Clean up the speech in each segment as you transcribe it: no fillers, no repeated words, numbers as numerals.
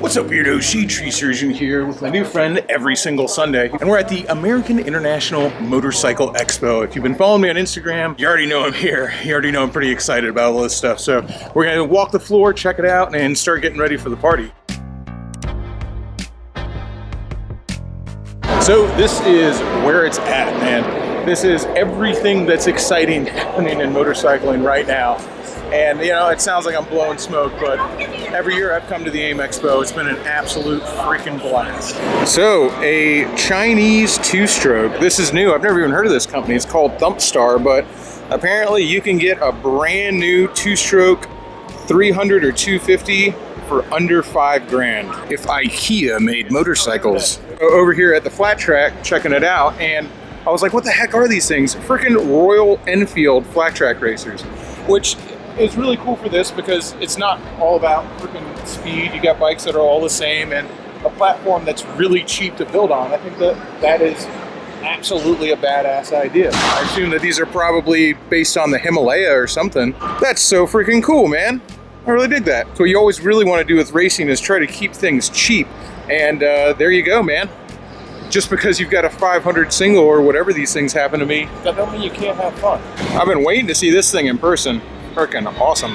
What's up, weirdo? Shade Tree Surgeon here with my new friend every single Sunday, and we're at the American International Motorcycle Expo. If you've been following me on Instagram, you already know I'm here. You already know I'm pretty excited about all this stuff. So we're gonna walk the floor, check it out, and start getting ready for the party. So this is where it's at, man. This is everything that's exciting happening in motorcycling right now. And you know, it sounds like I'm blowing smoke, but every year I've come to the AIMexpo, it's been an absolute freaking blast. So, a Chinese two-stroke. This is new. I've never even heard of this company. It's called Thumpstar, but apparently you can get a brand new two-stroke 300 or 250 for under $5 grand. If IKEA made motorcycles. Over here at the flat track, checking it out, and I was like, what the heck are these things? Freaking Royal Enfield flat track racers, which is really cool for this because it's not all about freaking speed. You got bikes that are all the same and a platform that's really cheap to build on. I think that is absolutely a badass idea. I assume that these are probably based on the Himalaya or something. That's so freaking cool, man. I really dig that. So what you always really want to do with racing is try to keep things cheap. And there you go, man. Just because you've got a 500 single or whatever these things happen to me, that don't mean you can't have fun. I've been waiting to see this thing in person. Freaking awesome.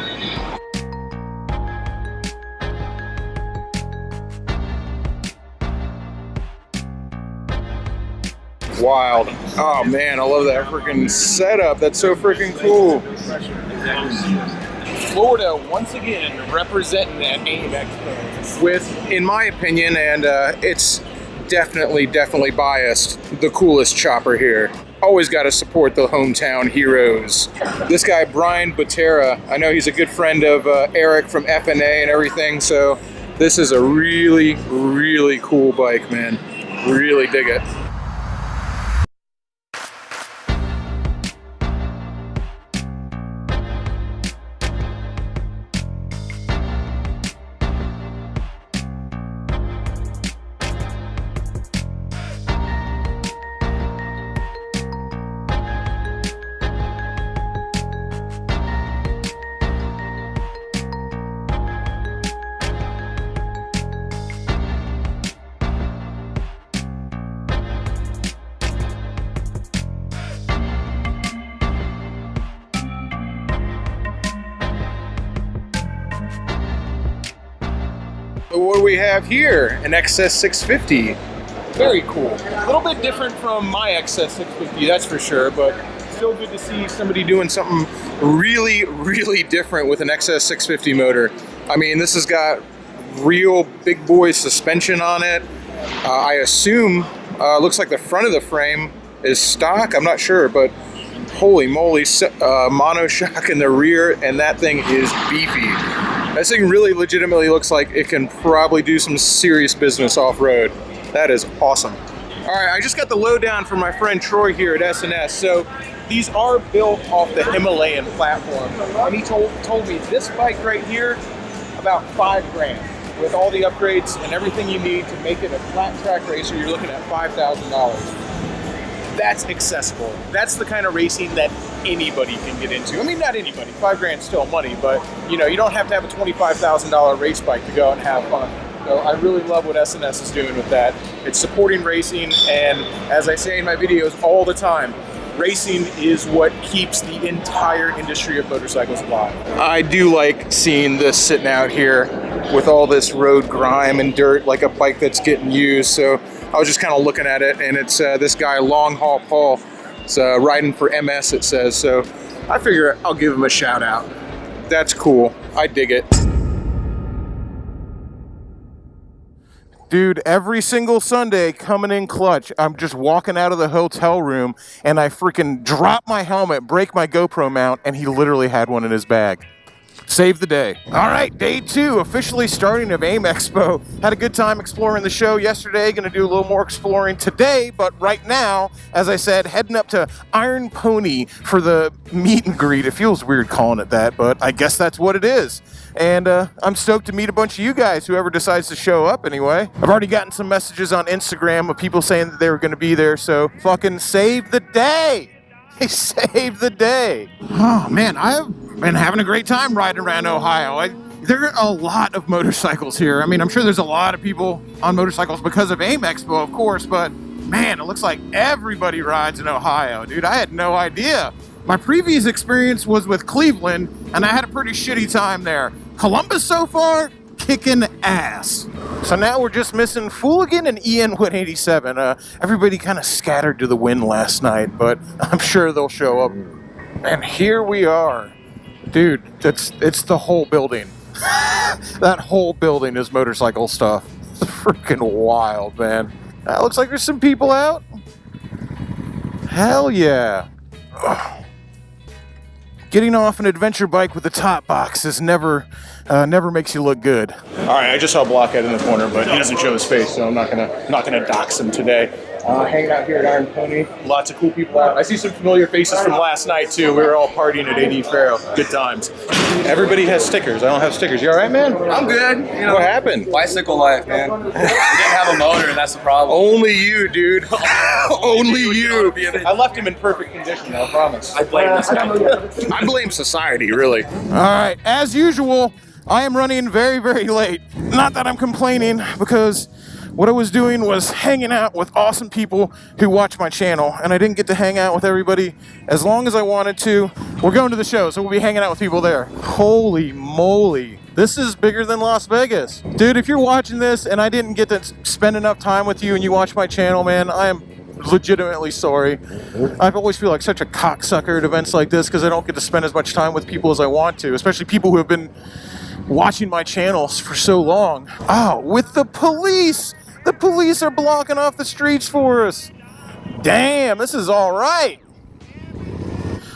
Wild. Oh man, I love that freaking setup. That's so freaking cool. Florida once again representing at AIMexpo with, in my opinion, and it's definitely biased, the coolest chopper here. Always got to support the hometown heroes. This guy, Brian Butera, I know he's a good friend of Eric from FNA and everything, so this is a really, really cool bike, man. Really dig it. What do we have here? An XS 650. Very cool. A little bit different from my XS 650, that's for sure, but still good to see somebody doing something really, really different with an XS 650 motor. I mean, this has got real big boy suspension on it. I assume, looks like the front of the frame is stock, I'm not sure, but holy moly, monoshock in the rear, and that thing is beefy. This thing really legitimately looks like it can probably do some serious business off-road. That is awesome. All right, I just got the lowdown from my friend Troy here at S&S. So these are built off the Himalayan platform. And he told me this bike right here, about $5 grand. With all the upgrades and everything you need to make it a flat track racer, you're looking at $5,000. That's accessible. That's the kind of racing that anybody can get into. I mean, not anybody. $5 grand's still money, but you know, you don't have to have a $25,000 race bike to go out and have fun. So I really love what S&S is doing with that. It's supporting racing, and as I say in my videos all the time, racing is what keeps the entire industry of motorcycles alive. I do like seeing this sitting out here with all this road grime and dirt, like a bike that's getting used. So I was just kind of looking at it, and it's this guy, Long Haul Paul. It's riding for MS, it says. So I figure I'll give him a shout out. That's cool. I dig it. Dude, every single Sunday coming in clutch, I'm just walking out of the hotel room and I freaking drop my helmet, break my GoPro mount, and he literally had one in his bag. Save the day. All right, day 2, officially starting of AIMexpo. Had a good time exploring the show yesterday. Going to do a little more exploring today, but right now, as I said, heading up to Iron Pony for the meet and greet. It feels weird calling it that, but I guess that's what it is. And I'm stoked to meet a bunch of you guys, whoever decides to show up anyway. I've already gotten some messages on Instagram of people saying that they were going to be there, so fucking save the day. Save the day. Oh man, I've been having a great time riding around Ohio. There are a lot of motorcycles here. I mean, I'm sure there's a lot of people on motorcycles because of AIMexpo, of course, but man, it looks like everybody rides in Ohio, dude. I had no idea. My previous experience was with Cleveland, and I had a pretty shitty time there. Columbus so far, kicking ass. So now we're just missing Fooligan and EN 187. Everybody kind of scattered to the wind last night, but I'm sure they'll show up. And here we are. Dude, it's the whole building. That whole building is motorcycle stuff. It's freaking wild, man. Looks like there's some people out. Hell yeah. Ugh. Getting off an adventure bike with a top box is never makes you look good. All right, I just saw Blockhead in the corner, but he doesn't show his face, so I'm not gonna dox him today. Hanging out here at Iron Pony. Lots of cool people out. I see some familiar faces from last night too. We were all partying at AD Faro. Good times. Everybody has stickers. I don't have stickers. You all right, man? I'm good. You know, what happened? Bicycle life, man. We didn't have a motor, and that's the problem. Only you, dude. Only you. I left him in perfect condition, I promise. I blame this guy. I blame society, really. All right, as usual, I am running very, very late. Not that I'm complaining, because what I was doing was hanging out with awesome people who watch my channel, and I didn't get to hang out with everybody as long as I wanted to. We're going to the show, so we'll be hanging out with people there. Holy moly. This is bigger than Las Vegas. Dude, if you're watching this and I didn't get to spend enough time with you and you watch my channel, man, I am legitimately sorry. I always feel like such a cocksucker at events like this because I don't get to spend as much time with people as I want to, especially people who have been watching my channels for so long. Oh, with the police! The police are blocking off the streets for us. Damn, this is all right.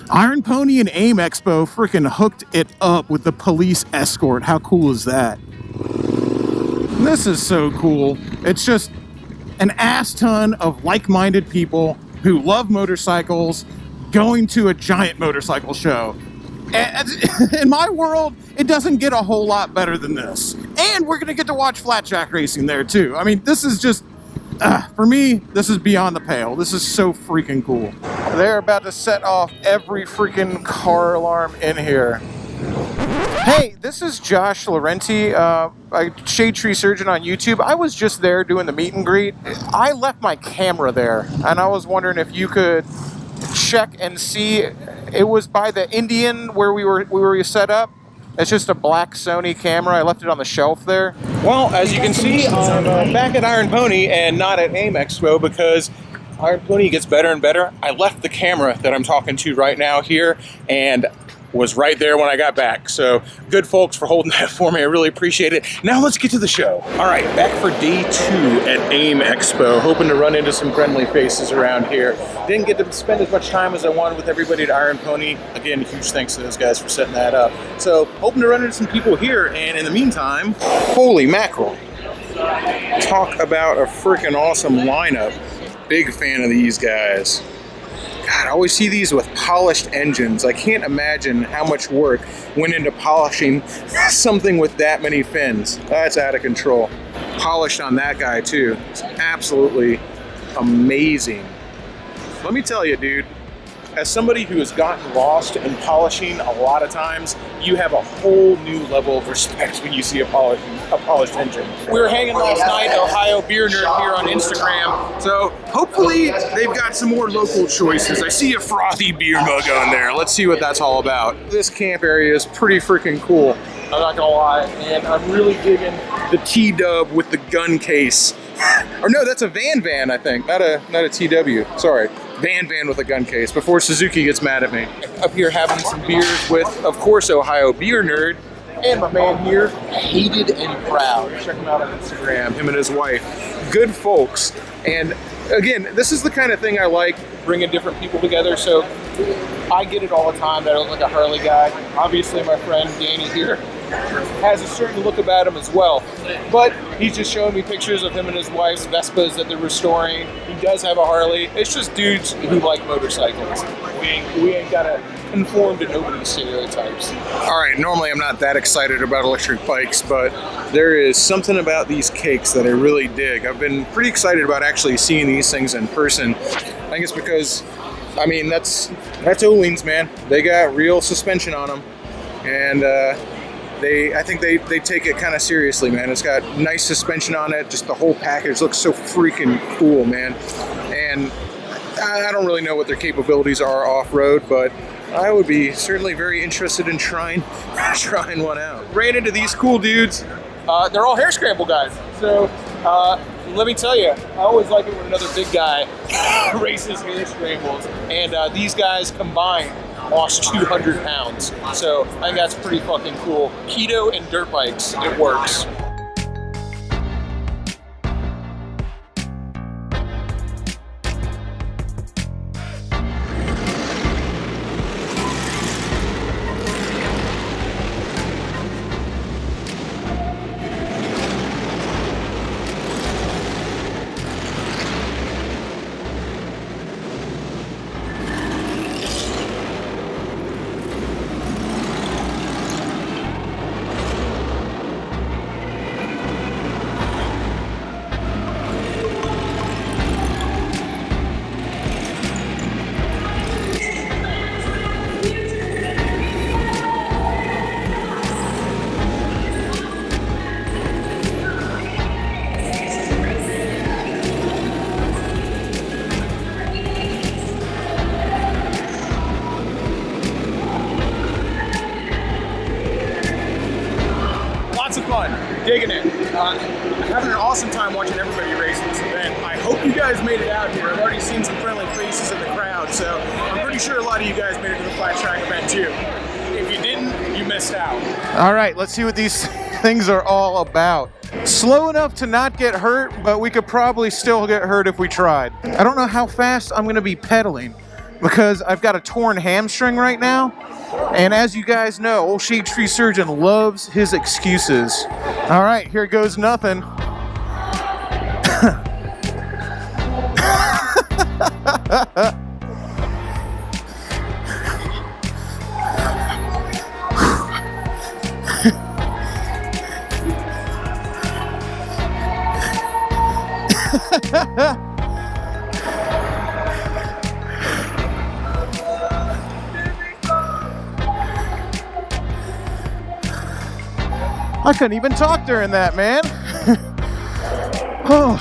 Iron Pony and AIMexpo freaking hooked it up with the police escort. How cool is that? This is so cool. It's just an ass ton of like-minded people who love motorcycles going to a giant motorcycle show. And in my world, it doesn't get a whole lot better than this. And we're going to get to watch flat track racing there too. I mean, this is just, for me, this is beyond the pale. This is so freaking cool. They're about to set off every freaking car alarm in here. Hey, this is Josh Laurenti, a shade tree surgeon on YouTube. I was just there doing the meet and greet. I left my camera there, and I was wondering if you could check and see. It was by the Indian where we were set up. It's just a black Sony camera. I left it on the shelf there. Well, as you can see, I'm back at Iron Pony and not at AIMexpo because Iron Pony gets better and better. I left the camera that I'm talking to right now here and was right there when I got back. So good folks for holding that for me. I really appreciate it. Now let's get to the show. All right, back for day 2 at AIMexpo. Hoping to run into some friendly faces around here. Didn't get to spend as much time as I wanted with everybody at Iron Pony. Again, huge thanks to those guys for setting that up. So hoping to run into some people here. And in the meantime, holy mackerel. Talk about a freaking awesome lineup. Big fan of these guys. God, I always see these with polished engines. I can't imagine how much work went into polishing something with that many fins. That's out of control. Polished on that guy too. It's absolutely amazing. Let me tell you, dude, as somebody who has gotten lost in polishing a lot of times, you have a whole new level of respect when you see a polished engine. We were hanging last night at Ohio Beer Nerd here on Instagram, so hopefully they've got some more local choices. I see a frothy beer mug on there. Let's see what that's all about. This camp area is pretty freaking cool. I'm not gonna lie, and I'm really digging the T-Dub with the gun case. Or no, that's a Van, I think, not a TW. Sorry, Van with a gun case. Before Suzuki gets mad at me. Up here having some beers with, of course, Ohio Beer Nerd, and my man here, Hated and Proud. Check him out on Instagram. Him and his wife, good folks. And again, this is the kind of thing I like, bringing different people together. So I get it all the time that I look like a Harley guy. Obviously, my friend Danny here has a certain look about him as well, but he's just showing me pictures of him and his wife's Vespas that they're restoring. He does have a Harley. It's just dudes who like motorcycles. We ain't gotta conform to nobody's stereotypes. All right, normally I'm not that excited about electric bikes, but there is something about these cakes that I really dig. I've been pretty excited about actually seeing these things in person. I think it's because, I mean, that's Öhlins, man. They got real suspension on them, and I think they take it kind of seriously, man. It's got nice suspension on it. Just the whole package looks so freaking cool, man. And I don't really know what their capabilities are off-road, but I would be certainly very interested in trying one out. Ran into these cool dudes. They're all hair scramble guys. So let me tell you, I always like it when another big guy races hair scrambles. And these guys combined lost 200 pounds. So I think that's pretty fucking cool. Keto and dirt bikes, it works. Digging it. Having an awesome time watching everybody race this event. I hope you guys made it out here. I've already seen some friendly faces in the crowd, so I'm pretty sure a lot of you guys made it to the flat track event too. If you didn't, you missed out. All right, let's see what these things are all about. Slow enough to not get hurt, but we could probably still get hurt if we tried. I don't know how fast I'm gonna be pedaling because I've got a torn hamstring right now. And as you guys know, old Shade Tree Surgeon loves his excuses. All right, here goes nothing. I couldn't even talk during that, man. Oh,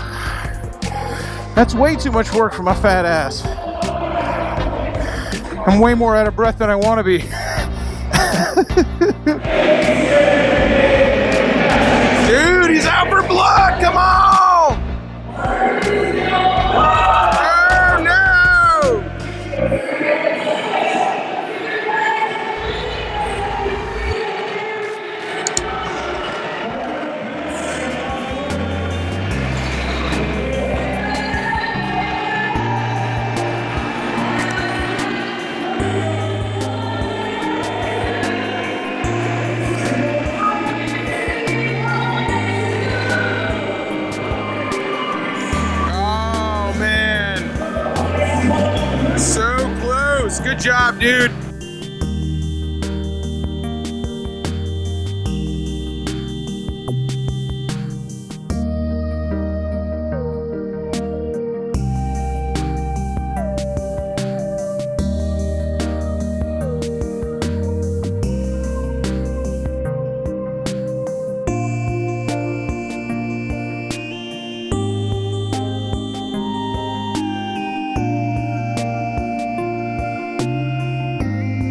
that's way too much work for my fat ass. I'm way more out of breath than I want to be. Dude, he's out for blood. Come on. Oh, no. Good job, dude.